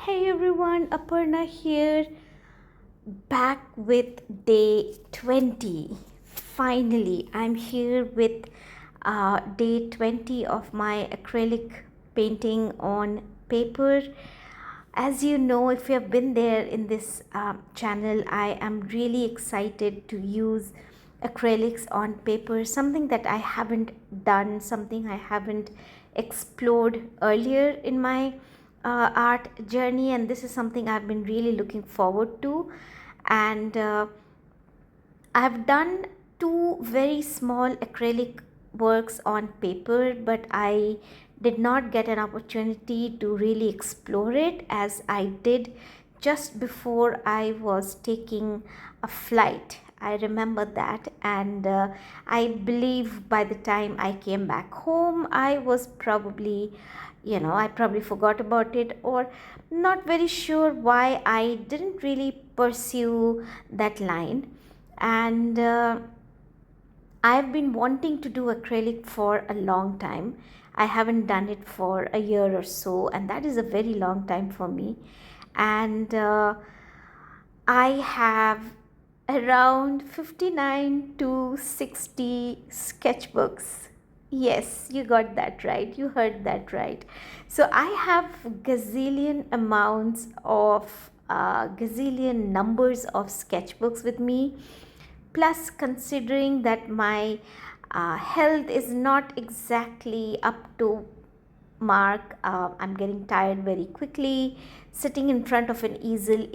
Hey everyone, Aparna here, back with day 20. Finally, I'm here with day 20 of my acrylic painting on paper. As you know, if you have been there in this channel, I am really excited to use acrylics on paper, something that I haven't done, something I haven't explored earlier in my art journey, and this is something I've been really looking forward to. And I've done two very small acrylic works on paper, but I did not get an opportunity to really explore it as I did just before I was taking a flight. I remember that, and I believe by the time I came back home, I was probably, I probably forgot about it, or not very sure why I didn't really pursue that line. And I've been wanting to do acrylic for a long time. I haven't done it for a year or so, and that is a very long time for me. And I have around 59 to 60 sketchbooks. Yes, you got that right. You heard that right. So I have gazillion amounts of gazillion numbers of sketchbooks with me. Plus, considering that my health is not exactly up to mark, I'm getting tired very quickly. Sitting in front of an easel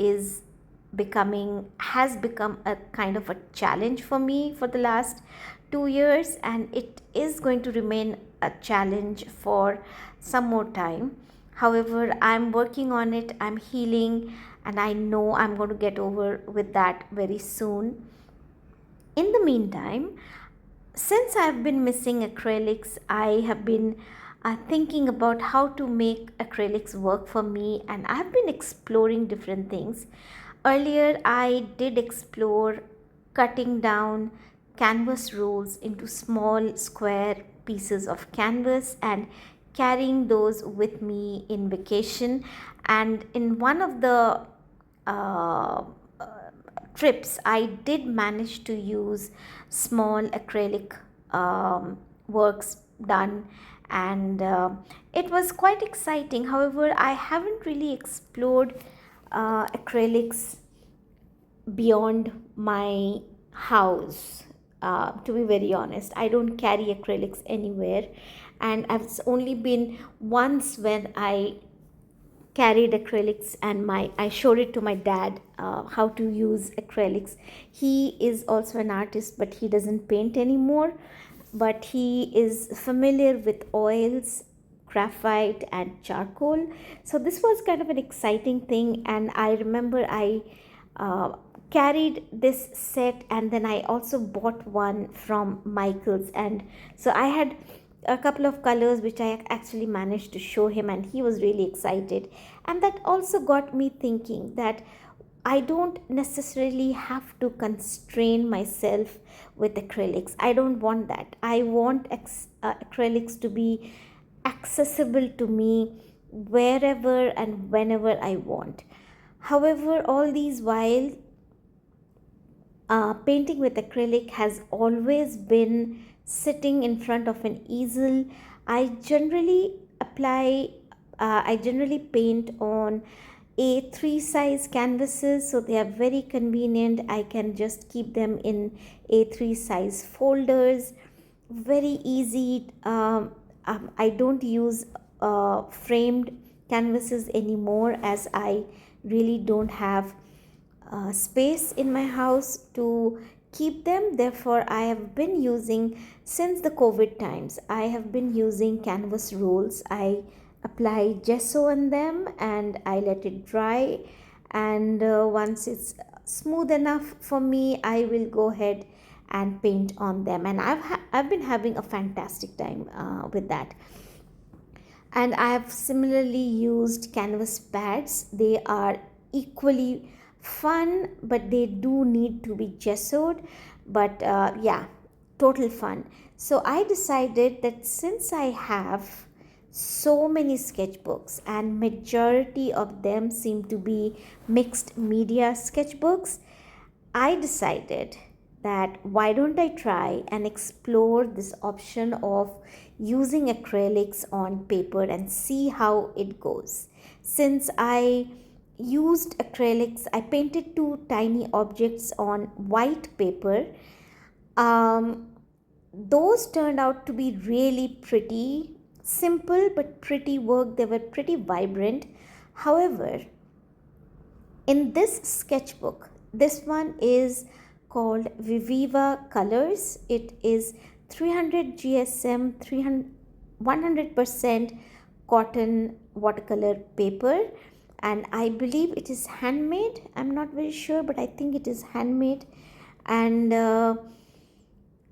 has become a kind of a challenge for me for the last 2 years, and it is going to remain a challenge for some more time. However, I'm working on it, I'm healing, and I know I'm going to get over with that very soon. In the meantime, since I've been missing acrylics, I have been thinking about how to make acrylics work for me, and I've been exploring different things. Earlier, I did explore cutting down canvas rolls into small square pieces of canvas and carrying those with me in vacation. And in one of the uh, trips, I did manage to use small acrylic works done, and it was quite exciting. However, I haven't really explored acrylics beyond my house. To be very honest, I don't carry acrylics anywhere, and I've only been once when I carried acrylics, and my I showed it to my dad how to use acrylics. He is also an artist, but he doesn't paint anymore, but he is familiar with oils, graphite, and charcoal. So this was kind of an exciting thing, and I remember I carried this set, and then I also bought one from Michael's, and so I had a couple of colors which I actually managed to show him, and he was really excited. And that also got me thinking that I don't necessarily have to constrain myself with acrylics. I don't want that. I want acrylics to be accessible to me wherever and whenever I want. However, all these while, painting with acrylic has always been sitting in front of an easel. I generally I generally paint on A3 size canvases, so they are very convenient. I can just keep them in A3 size folders. Very easy. I don't use framed canvases anymore, as I really don't have space in my house to keep them. Therefore, I have been using, since the COVID times, I have been using canvas rolls. I apply gesso on them and I let it dry, and once it's smooth enough for me, I will go ahead and paint on them, and I've been having a fantastic time with that. And I have similarly used canvas pads. They are equally fun, but they do need to be gessoed. But yeah, total fun. So I decided that since I have so many sketchbooks, and majority of them seem to be mixed media sketchbooks. I decided that why don't I try and explore this option of using acrylics on paper and see how it goes. Since I used acrylics, I painted two tiny objects on white paper. Um, those turned out to be really pretty, simple but pretty work. They were pretty vibrant. However, in this sketchbook, this one is called Viviva Colors. It is 300 GSM, 300, 100% cotton watercolor paper, and I believe it is handmade. I'm not very sure, but I think it is handmade. And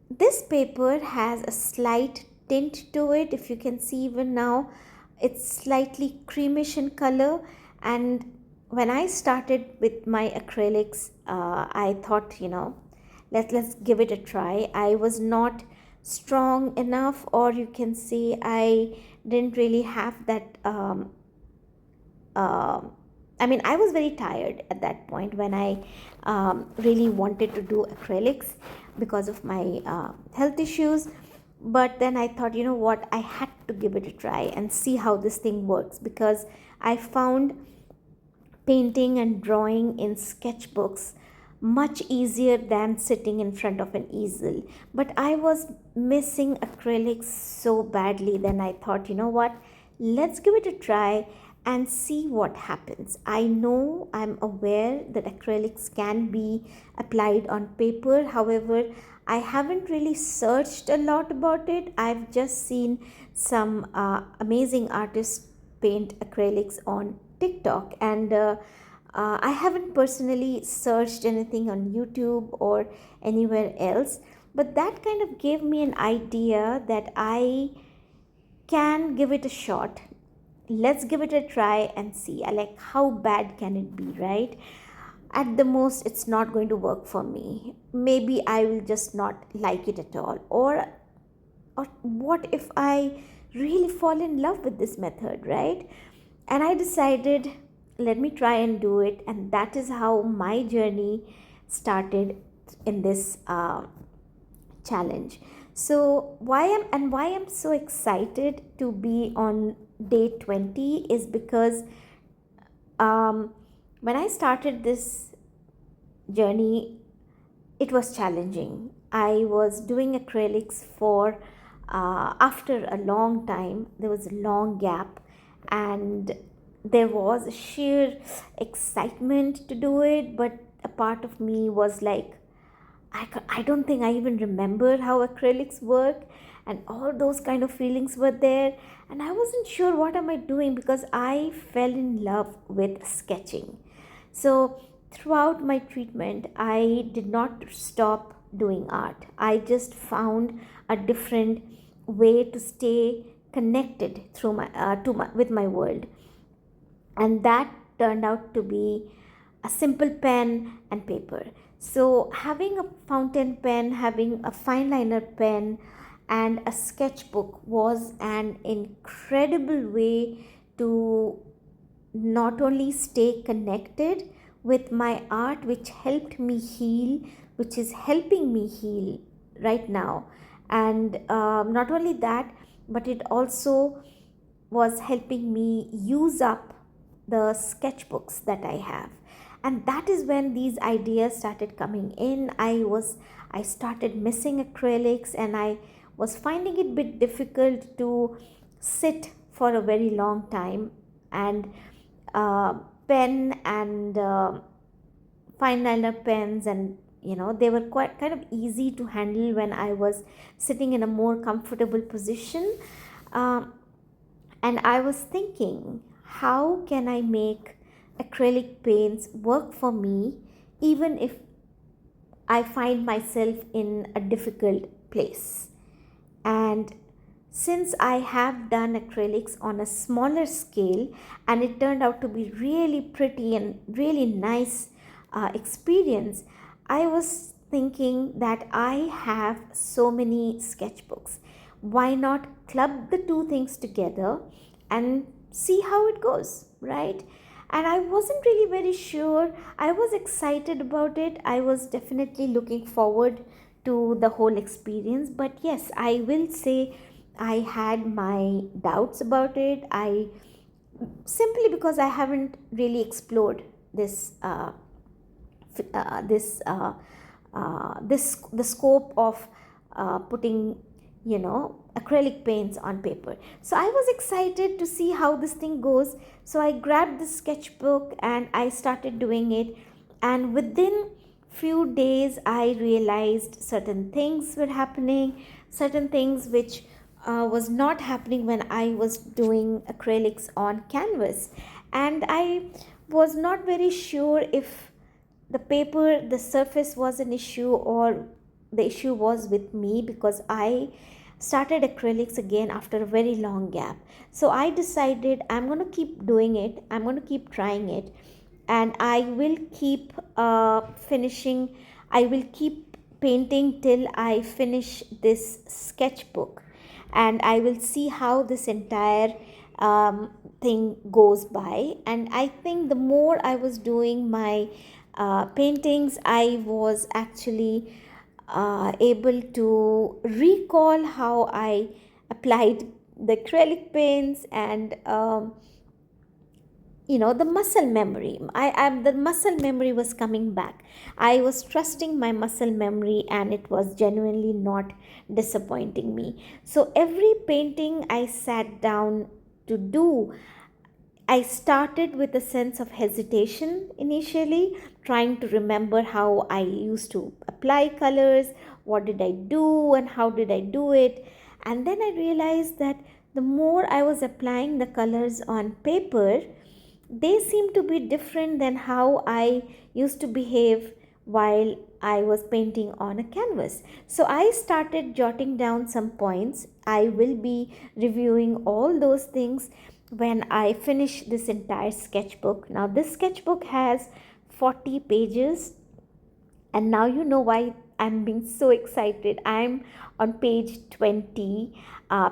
this paper has a slight tint to it. If you can see, even now it's slightly creamish in color. And when I started with my acrylics, I thought, let's give it a try. I was not strong enough, or you can say I didn't really have that uh, I was very tired at that point when I really wanted to do acrylics because of my health issues. But then I thought, you know what, I had to give it a try and see how this thing works, because I found painting and drawing in sketchbooks much easier than sitting in front of an easel. But I was missing acrylics so badly. Then I thought, you know what, let's give it a try and see what happens. I know, I'm aware that acrylics can be applied on paper. However, I haven't really searched a lot about it. I've just seen some amazing artists paint acrylics on TikTok, and I haven't personally searched anything on YouTube or anywhere else. But that kind of gave me an idea that I can give it a shot. Let's give it a try and see. I like, how bad can it be, right? At the most, it's not going to work for me. Maybe I will just not like it at all. Or what if I really fall in love with this method, right? And I decided, let me try and do it. And that is how my journey started in this challenge. So why I'm so excited to be on day 20 is because when I started this journey, it was challenging. I was doing acrylics for after a long time. There was a long gap, and there was a sheer excitement to do it, but a part of me was like, I don't think I even remember how acrylics work, and all those kind of feelings were there. And I wasn't sure what am I doing, because I fell in love with sketching. So throughout my treatment, I did not stop doing art. I just found a different way to stay connected through my with my world, and that turned out to be a simple pen and paper. So having a fountain pen, having a fine liner pen, and a sketchbook was an incredible way to not only stay connected with my art, which helped me heal, which is helping me heal right now. And not only that, but it also was helping me use up the sketchbooks that I have. And that is when these ideas started coming in. I started missing acrylics, and I was finding it a bit difficult to sit for a very long time, and pen and fine liner pens, and they were quite kind of easy to handle when I was sitting in a more comfortable position. Um, and I was thinking, how can I make acrylic paints work for me, even if I find myself in a difficult place? And since I have done acrylics on a smaller scale, and it turned out to be really pretty and really nice experience, I was thinking that I have so many sketchbooks. why not club the two things together and see how it goes, right? And I wasn't really very sure. I was excited about it. I was definitely looking forward to the whole experience. But yes, I will say I had my doubts about it. I simply because I haven't really explored this this this the scope of putting acrylic paints on paper. So I was excited to see how this thing goes. So I grabbed the sketchbook and I started doing it, and within few days I realized certain things were happening, certain things which was not happening when I was doing acrylics on canvas. And I was not very sure if the paper, the surface was an issue, or the issue was with me, because I started acrylics again after a very long gap. So I decided I'm going to keep doing it, I'm going to keep trying it, and I will keep finishing, I will keep painting till I finish this sketchbook, and I will see how this entire thing goes by. And I think the more I was doing my paintings, I was actually able to recall how I applied the acrylic paints, and the muscle memory, the muscle memory was coming back. I was trusting my muscle memory, and it was genuinely not disappointing me. So every painting I sat down to do, I started with a sense of hesitation initially, trying to remember how I used to apply colors, what did I do, and how did I do it. And then I realized that the more I was applying the colors on paper, they seem to be different than how I used to behave while I was painting on a canvas. So I started jotting down some points. I will be reviewing all those things when I finish this entire sketchbook. Now, this sketchbook has 40 pages, and now you know why I'm being so excited. I'm on page 20,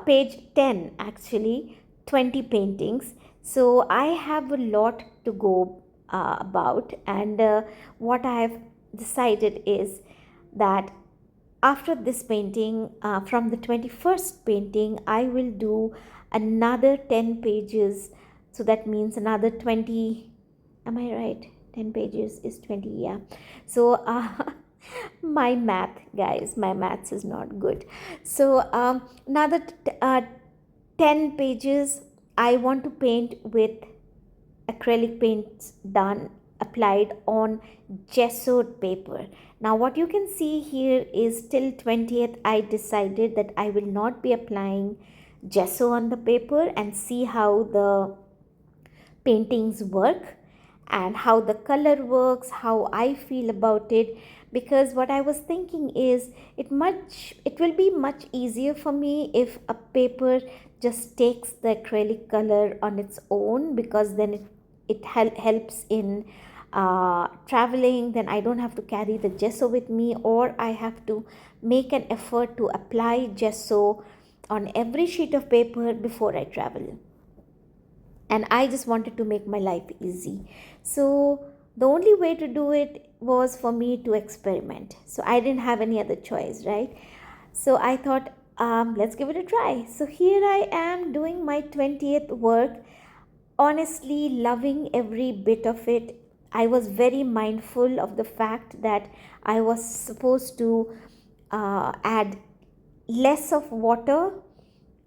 page 10 actually, 20 paintings. So I have a lot to go about, and what I have decided is that after this painting, from the 21st painting, I will do another 10 pages. So that means another 20. Am I right? 10 pages is 20. Yeah. So my math, guys, my maths is not good. So another 10 pages I want to paint with acrylic paints done, applied on gessoed paper. Now what you can see here is till 20th I decided that I will not be applying gesso on the paper, and see how the paintings work and how the color works, how I feel about it. Because what I was thinking is it will be much easier for me if a paper just takes the acrylic color on its own, because then it helps in traveling. Then I don't have to carry the gesso with me, or I have to make an effort to apply gesso on every sheet of paper before I travel. And I just wanted to make my life easy. So the only way to do it was for me to experiment. So I didn't have any other choice, right? So I thought, let's give it a try. So here I am doing my 20th work, honestly loving every bit of it. I was very mindful of the fact that I was supposed to add less of water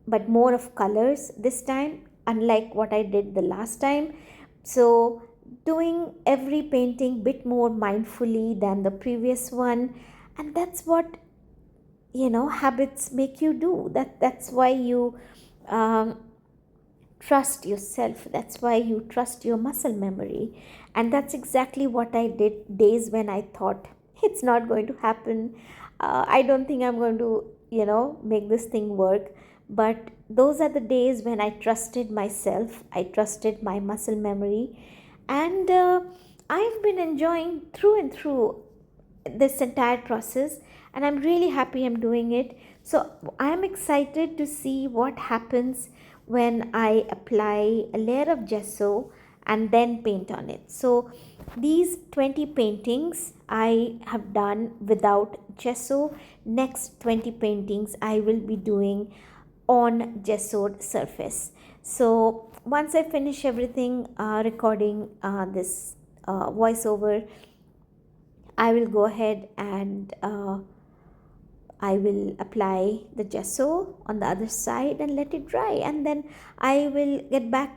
but more of colors this time, unlike what I did the last time. So doing every painting bit more mindfully than the previous one, and that's what habits make you do. That's why you um, trust yourself, that's why you trust your muscle memory. And that's exactly what I did days when I thought it's not going to happen. I don't think I'm going to make this thing work. But those are the days when I trusted myself, I trusted my muscle memory. And I've been enjoying through and through this entire process, and I'm really happy I'm doing it. So I am excited to see what happens when I apply a layer of gesso and then paint on it. So these 20 paintings I have done without gesso. Next 20 paintings I will be doing on gessoed surface. So once I finish everything, recording this voiceover, I will go ahead and I will apply the gesso on the other side and let it dry, and then I will get back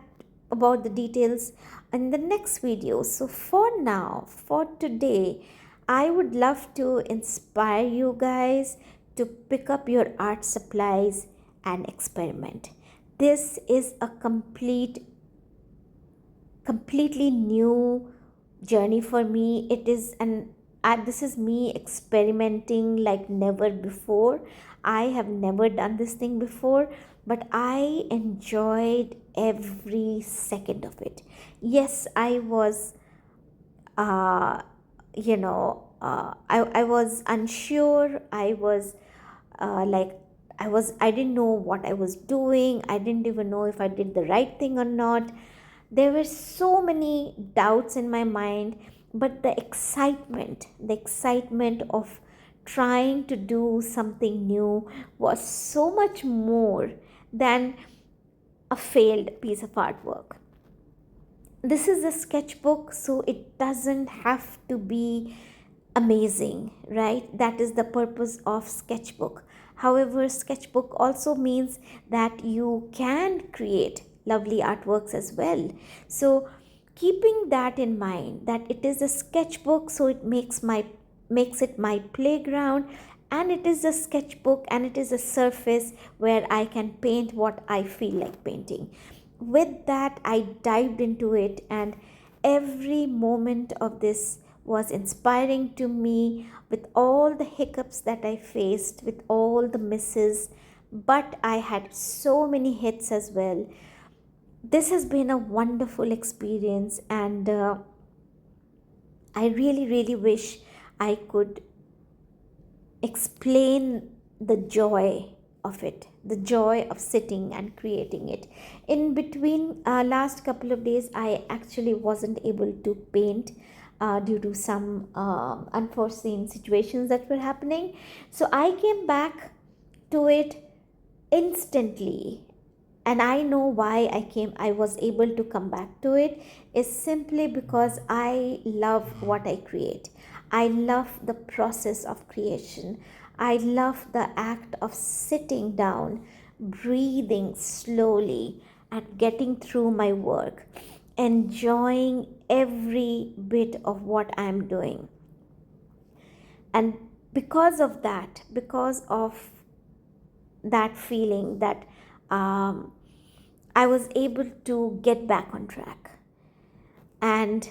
about the details in the next video. So for now, for today, I would love to inspire you guys to pick up your art supplies and experiment. This is a completely new journey for me. It is this is me experimenting like never before. I have never done this thing before, but I enjoyed every second of it. Yes, I was uh I was unsure. I was like I didn't know what I was doing. I didn't even know if I did the right thing or not. There were so many doubts in my mind, but the excitement of trying to do something new was so much more than a failed piece of artwork. This is a sketchbook, so it doesn't have to be amazing, right? That is the purpose of sketchbook. However, sketchbook also means that you can create lovely artworks as well. So keeping that in mind, that it is a sketchbook, so it makes it my playground, and it is a sketchbook and it is a surface where I can paint what I feel like painting. With that, I dived into it, and every moment of this was inspiring to me, with all the hiccups that I faced, with all the misses, but I had so many hits as well. This has been a wonderful experience, and I really wish I could explain the joy of it, the joy of sitting and creating it. In between last couple of days, I actually wasn't able to paint due to some unforeseen situations that were happening. So I came back to it instantly, and I know why I was able to come back to it is simply because I love what I create. I love the process of creation. I love the act of sitting down, breathing slowly, and getting through my work, enjoying every bit of what I'm doing. And because of that feeling, that I was able to get back on track. And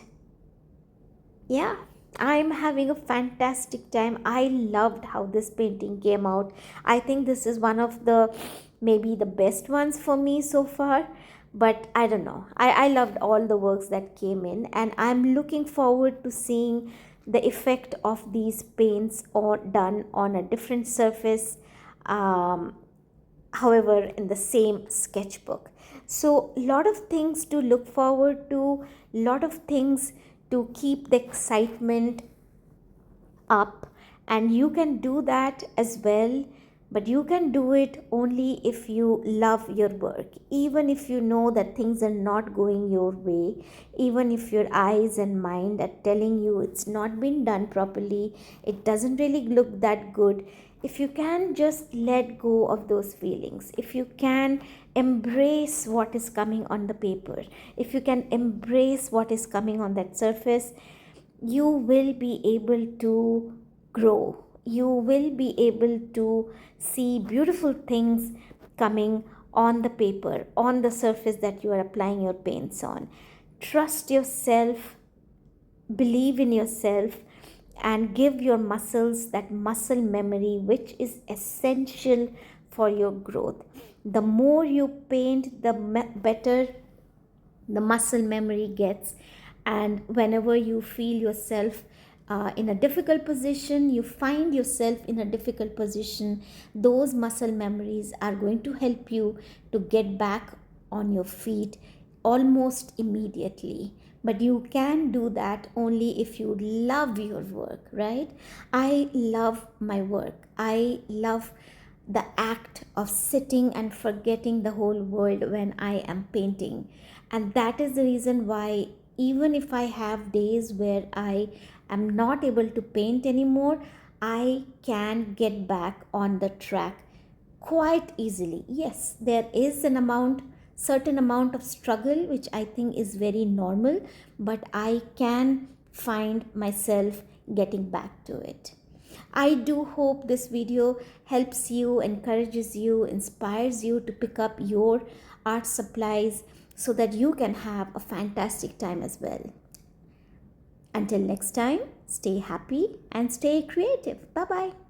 yeah, I'm having a fantastic time. I loved how this painting came out. I think this is one of the maybe the best ones for me so far. But I don't know. I loved all the works that came in, and I'm looking forward to seeing the effect of these paints or done on a different surface. However, in the same sketchbook. So lot of things to look forward to, lot of things to keep the excitement up, and you can do that as well. But you can do it only if you love your work, even if you know that things are not going your way, even if your eyes and mind are telling you it's not been done properly, it doesn't really look that good. If you can just let go of those feelings, if you can embrace what is coming on the paper, if you can embrace what is coming on that surface, you will be able to grow. You will be able to see beautiful things coming on the paper, on the surface that you are applying your paints on. Trust yourself, believe in yourself, and give your muscles that muscle memory, which is essential for your growth. The more you paint, the better the muscle memory gets, and whenever you feel yourself in a difficult position, you find yourself in a difficult position, those muscle memories are going to help you to get back on your feet almost immediately. But you can do that only if you love your work, right? I love my work. I love the act of sitting and forgetting the whole world when I am painting. And that is the reason why, even if I have days where I am not able to paint anymore, I can get back on the track quite easily. Yes, there is certain amount of struggle, which I think is very normal, but I can find myself getting back to it. I do hope this video helps you, encourages you, inspires you to pick up your art supplies so that you can have a fantastic time as well. Until next time, stay happy and stay creative. Bye bye.